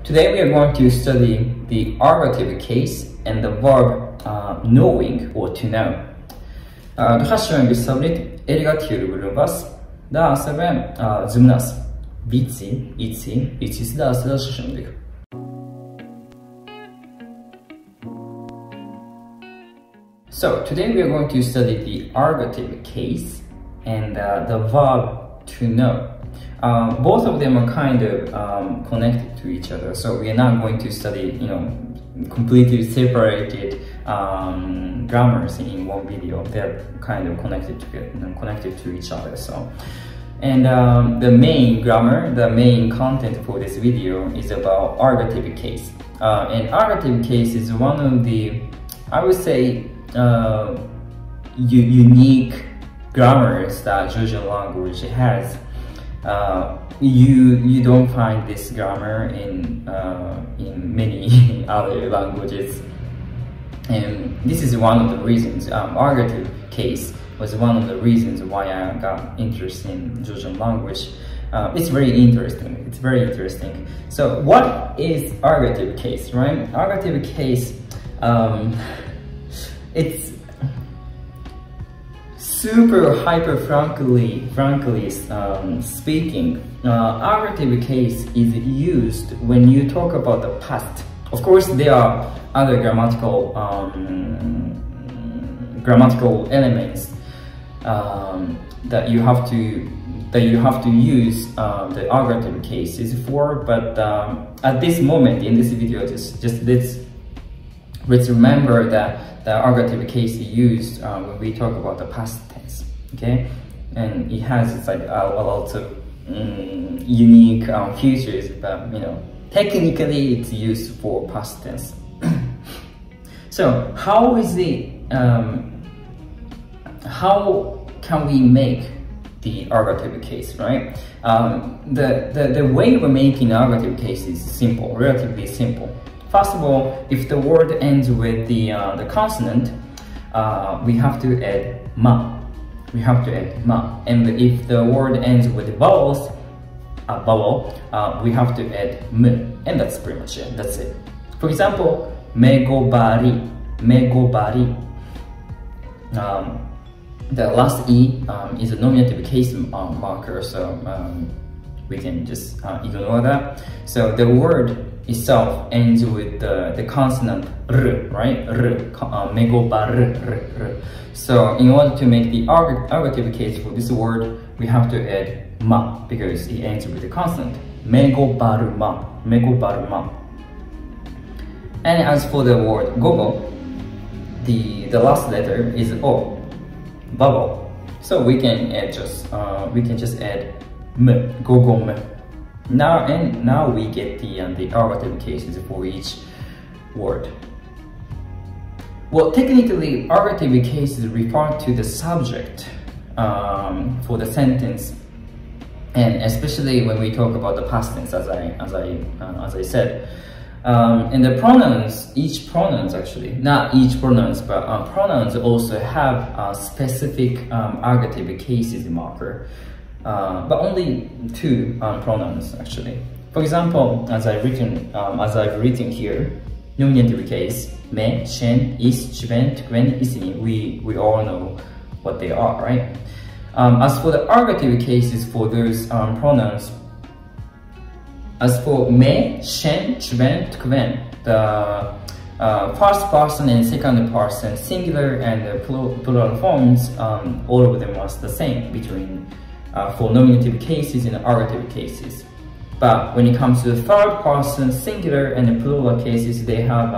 Today we are going to study the ergative case and the verb knowing or to know. დღეს ვისაუბრეთ ერგატიურ ბრუნვას და ასევე ზმნას ვიცი, იცი, იცის და ასე შემდეგ. So today we are going to study the ergative case and the verb to know. Both of them are kind of connected to each other, so we are not going to study, completely separated grammars in one video. They're kind of connected to each other. So, and the main grammar, the main content for this video is about ergative case. And ergative case is one of the, I would say, unique grammars that Georgian language has. You don't find this grammar in many other languages, and this is one of the reasons. Ergative case was one of the reasons why I got interested in Georgian language. It's very interesting. It's very interesting. So, what is ergative case, right? Ergative case, it's super hyper frankly speaking, ergative case is used when you talk about the past. Of course, there are other grammatical elements that you have to use the ergative cases for. But at this moment in this video, just let's remember that the ergative case is used when we talk about the past tense, okay? And it has like a lot of unique features, but technically it's used for past tense. So how is it? How can we make the ergative case, right? The way we're making ergative case is simple, relatively simple. First of all, if the word ends with the consonant, we have to add ma. We have to add ma. And if the word ends with vowels, vowel, we have to add m. And that's pretty much it. That's it. For example, megobari, megobari. The last e is a nominative case marker, so we can just ignore that. So the word itself ends with the consonant r, right? R, megobar, r. So in order to make the ergative case for this word, we have to add ma because it ends with the consonant. Megobaruma, megobaruma. And as for the word gogo, the last letter is o, vowel. So we can add just add m, gogo m. Now we get the ergative cases for each word. Well, technically, ergative cases refer to the subject for the sentence, and especially when we talk about the past tense, as I said. And the pronouns, each pronouns actually, not each pronouns, but pronouns also have a specific ergative cases marker. But only two pronouns actually. For example, as I've written here, nominative case, me, shen, is, chben, tkwen, isini. We all know what they are, right? As for the ergative cases for those pronouns, as for me, shen, chben, tkwen, the first person and second person, singular and the plural forms, all of them are the same between for nominative cases and ergative cases. But when it comes to the third person, singular and the plural cases, they have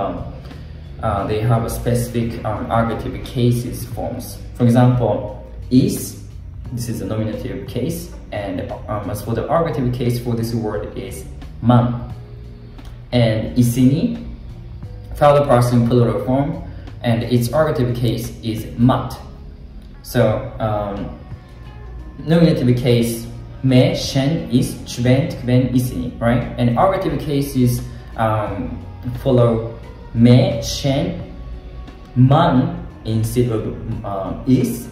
a specific ergative cases forms. For example, is, this is a nominative case, and as for the ergative case for this word is man. And isini, third person plural form, and its ergative case is mat. So nominative case, me, shen, is, chben, tkben, isini, right? And ergative cases follow me, shen, man instead of is,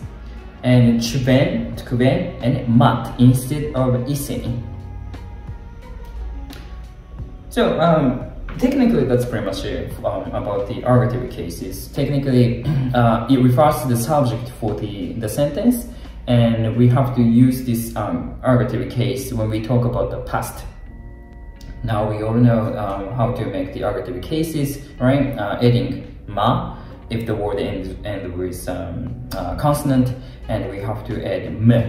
and chben, tkben, and mat instead of isini. So technically, that's pretty much it about the ergative cases. Technically, it refers to the subject for the sentence, and we have to use this ergative case when we talk about the past. Now we all know how to make the ergative cases, right? Adding ma if the word ends with consonant, and we have to add me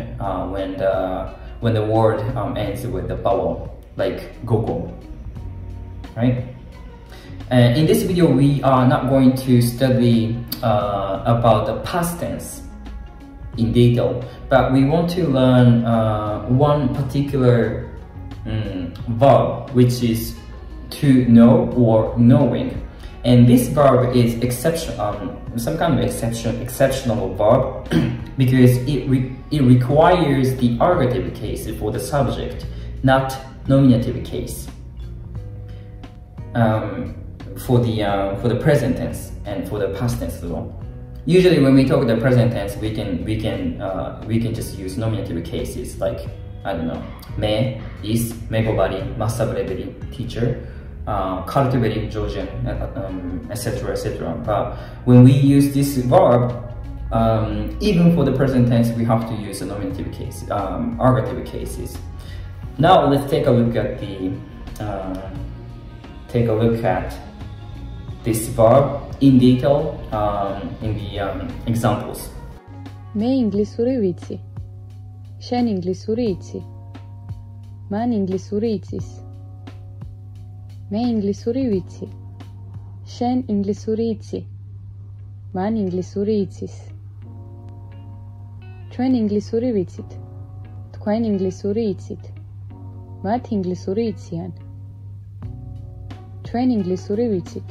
when the word ends with the vowel, like gogo, right? In this video, we are not going to study about the past tense in detail, but we want to learn one particular verb, which is to know or knowing. And this verb is some kind of exceptional verb because it requires the ergative case for the subject, not nominative case. For the present tense and for the past tense as well. Usually, when we talk the present tense, we can just use nominative cases like, I don't know, me, is, megobari, massabreberi, teacher, cultivate, Georgian, etc., etc. But when we use this verb, even for the present tense, we have to use a nominative case, ergative cases. Now let's take a look at this verb in detail in the examples. მე ინგლისური ვიცი. შენ ინგლისური იცი. მან ინგლისური იცის. მე ინგლისური ვიცი. შენ ინგლისური იცი. მან ინგლისური იცის. ჩვენ ინგლისური ვიცით. თქვენ ინგლისური იცით. მათ ინგლისური იციან. ჩვენ ინგლისური ვიცით.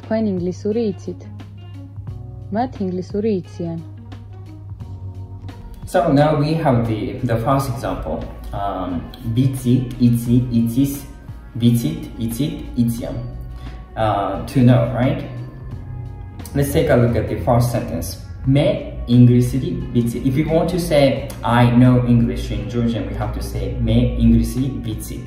თქვენ ინგლისური იცით. მათ ინგლისური იციან. So now we have the first example. Ვიცი, იცი, იცის, ვიცით, იცით, იციან. To know, right? Let's take a look at the first sentence. მე ინგლისური ვიცი. If you want to say I know English in Georgian, we have to say მე ინგლისური ვიცი.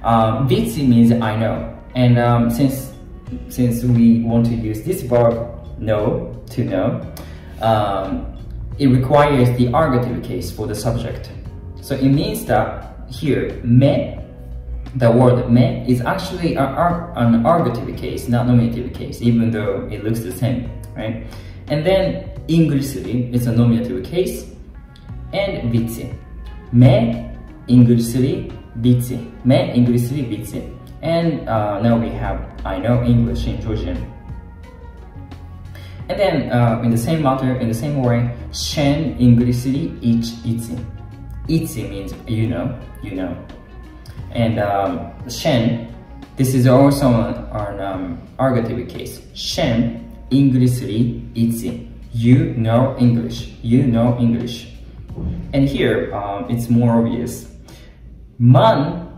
Ვიცი means I know, and since we want to use this verb know, to know, it requires the ergative case for the subject. So it means that here me, the word me, is actually an ergative case, not nominative case, even though it looks the same, right? And then 인글쓰리 is a nominative case, and ვიცი. მე 인글쓰리 ვიცი. მე 인글쓰리 ვიცი. And now we have I know English in Georgian. And then in the same matter, in the same way, შენ 인글쓰리 იცი. იცი means you know. And შენ, this is also an ergative case. შენ 인글쓰리 იცი. You know English. You know English. And here it's more obvious. 만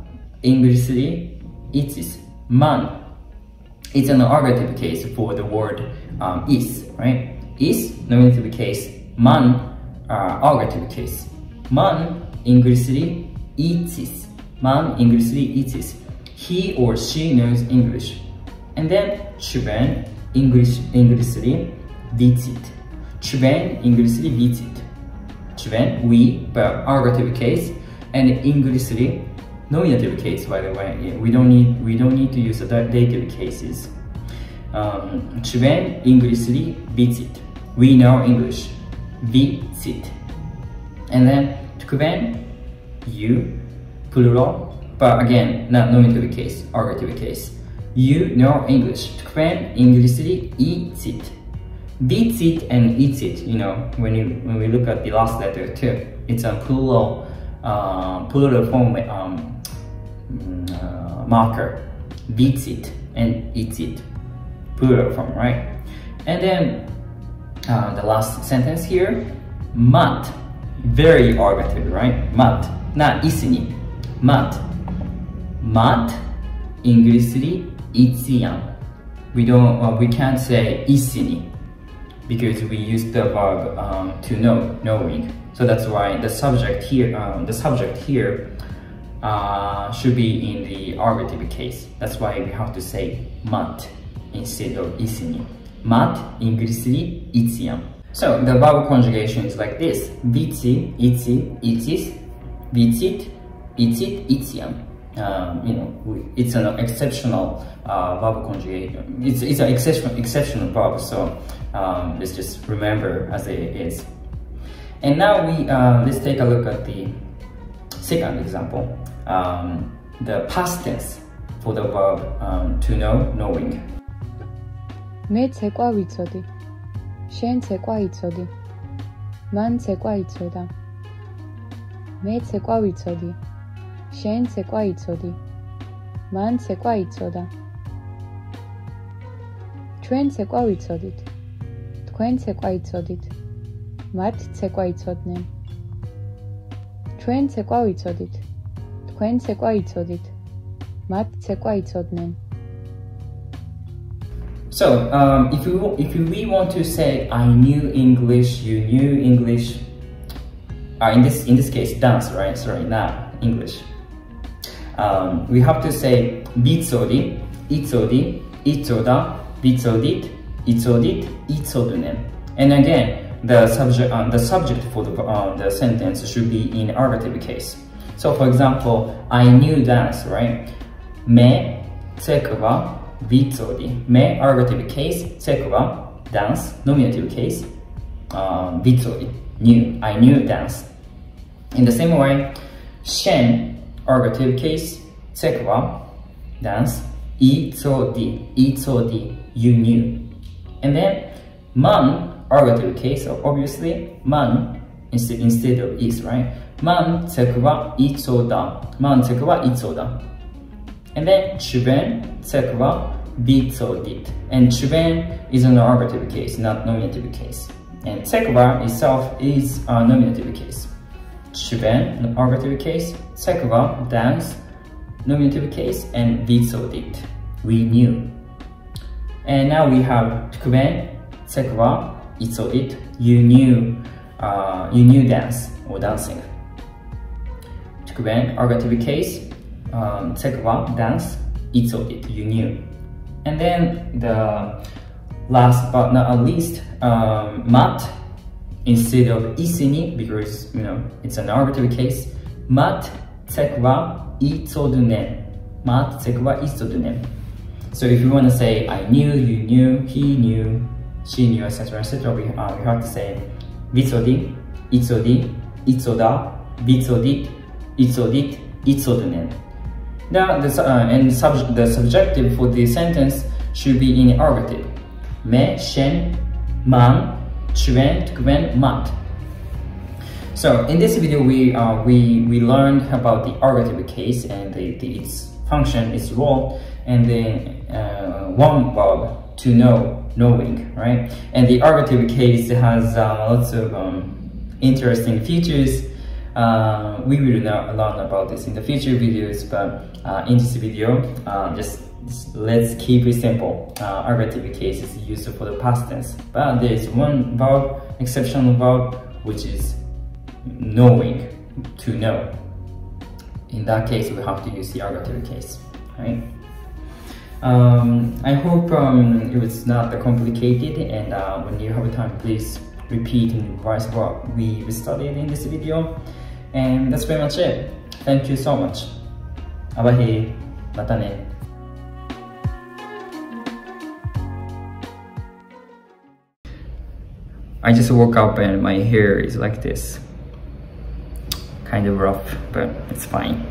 인글쓰리 იცის. 만. It's an ergative case for the word is, right? Is nominative case. 만 ergative case. 만 인글쓰리 იცის. 만 인글쓰리 იცის. He or she knows English. And then 주변 인글쓰리 ვიცით. 주변 인글쓰리 ვიცით. 주변 we, but ergative case, and 인글쓰리 nominative case, by the way. We don't need to use the dative cases. 주변 인글쓰리 ვიცით. We know English. ვიცით. And then თქვენ, you, plural, but again, not nominative case, ergative case. You know English. თქვენ 인글쓰리 იცით. ვიცით and იცით, you know, when we look at the last letter too, it's a plural form marker. ვიცით and იცით, plural form, right? And then the last sentence here, მათ, very ergative, right? მათ, not ისინი, მათ. მათ 인글쓰리 იციან. We can't say ისინი because we use the verb to know, knowing. So that's why the subject here should be in the ergative case. That's why we have to say mat instead of isini. Mat, inglesly, itiam. So the verb conjugation is like this: vicii, iti, itis, vicit, itit, itiam. It's an exceptional verb conjugation. It's an exceptional verb, so let's just remember as it is. And now let's take a look at the second example, the past tense for the verb to know, knowing. მე ცეკვა ვიცოდი. შენ ცეკვა იცოდი. მან ცეკვა იცოდა. მე ცეკვა ვიცოდი. შენ ცეკვა იცოდი. მან ცეკვა იცოდა. ჩვენ ცეკვა ვიცოდით. თქვენ ცეკვა იცოდით. მათ ცეკვა იცოდნენ. ჩვენ ცეკვა ვიცოდით. თქვენ ცეკვა იცოდით. მათ ცეკვა იცოდნენ. So, if we want to say I knew English, you knew English, in this case dance, right? Sorry, not English. We have to say vicodi, itsodi, itsoda, vicodit, itsodit, itsodune. And again, the subject for the sentence should be in ergative case. So, for example, I knew dance, right? Me cekva vicodi. Me ergative case, cekva dance. Nominative case, vicodi. Knew. I knew dance. In the same way, shen ergative case, cekva dance. Itsodi. Itsodi. You knew. And then man ergative case, obviously man instead of is, right? Man cekva itsoda. Man cekva itsoda. And then 주변 cekva vicodit. And 주변 is an ergative case, not nominative case. And cekva itself is a nominative case. 주변 ergative case, cekva dance nominative case, and vicodit. We knew. And now we have 주변 cekva itsodit. You knew dance or dancing. 주변 ergative case, cekva dance, itsodit. You knew. And then the last but not least, mat instead of isini, because it's an ergative case. Mat cekva itsodune. Mat cekva itsodune. So if you want to say I knew, you knew, he knew, she knew, etc., etc., we have to say vicodi, itsodi, itsoda, vicodit, itsodit, itsodune. Now the subjective for the sentence should be in ergative. Me, shen, man, 주변, თქვენ, mat. So in this video we learned about the ergative case and its function, its role, and the one verb to know, knowing, right? And the ergative case has lots of interesting features. We will learn about this in the future videos, but in this video, just let's keep it simple. Ergative case is used for the past tense, but there is one verb, exceptional verb, which is knowing, to know. In that case, we have to use the ergative case, right? I hope it was not that complicated, and when you have time, please repeat and revise what we studied in this video. And that's pretty much it. Thank you so much. Abahe, matane. I just woke up and my hair is like this. Kind of rough, but it's fine.